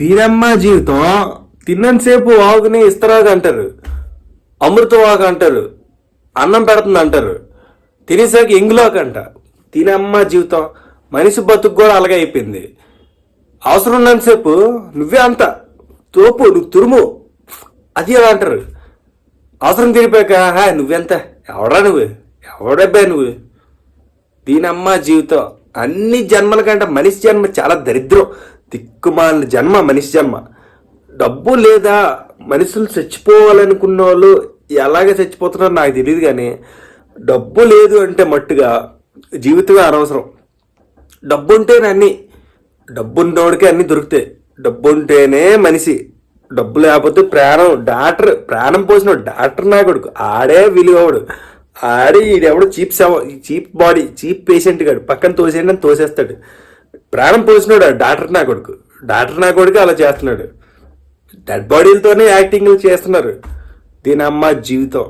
దీనమ్మ జీవితం తిన్నంతసేపు వాగుని ఇస్తరాగా అంటారు, అమృత వాగు అంటారు, అన్నం పెడుతుంది అంటారు, తినేసాక ఎంగులాక అంట. దీనమ్మ జీవితం మనిషి బతుకు కూడా అలాగే అయిపోయింది. అవసరం ఉన్నంతసేపు నువ్వే అంత తోపు, నువ్వు తురుము అది అలా అంటారు. అవసరం తిరిగిపోయాక నువ్వెంత, ఎవడా నువ్వు, ఎవడబ్బా నువ్వు. దీనమ్మ జీవితం అన్ని జన్మల కంటే మనిషి జన్మ చాలా దరిద్రం, దిక్కుమాలిన జన్మ మనిషి జన్మ. డబ్బు లేదా మనుషులు చచ్చిపోవాలనుకున్న వాళ్ళు ఎలాగే చచ్చిపోతున్నారో నాకు తెలియదు, కానీ డబ్బు లేదు అంటే మట్టుగా జీవితమే అనవసరం. డబ్బు ఉంటేనే అన్నీ, డబ్బు ఉన్నోడికే అన్నీ దొరుకుతాయి. డబ్బు ఉంటేనే మనిషి, డబ్బు లేకపోతే ప్రాణం పోసినోడు డాక్టర్ నా కొడుకు ఆడే విలువడు. ఆడి ఈడెవడు చీప్ బాడీ చీప్ పేషెంట్ గాడు పక్కన తోసేయండి అని తోసేస్తాడు. ప్రాణం పోసినాడు డాక్టర్ నా కొడుకు అలా చేస్తున్నాడు. డెడ్ బాడీలతోనే యాక్టింగ్లు చేస్తున్నారు. దీని అమ్మ జీవితం.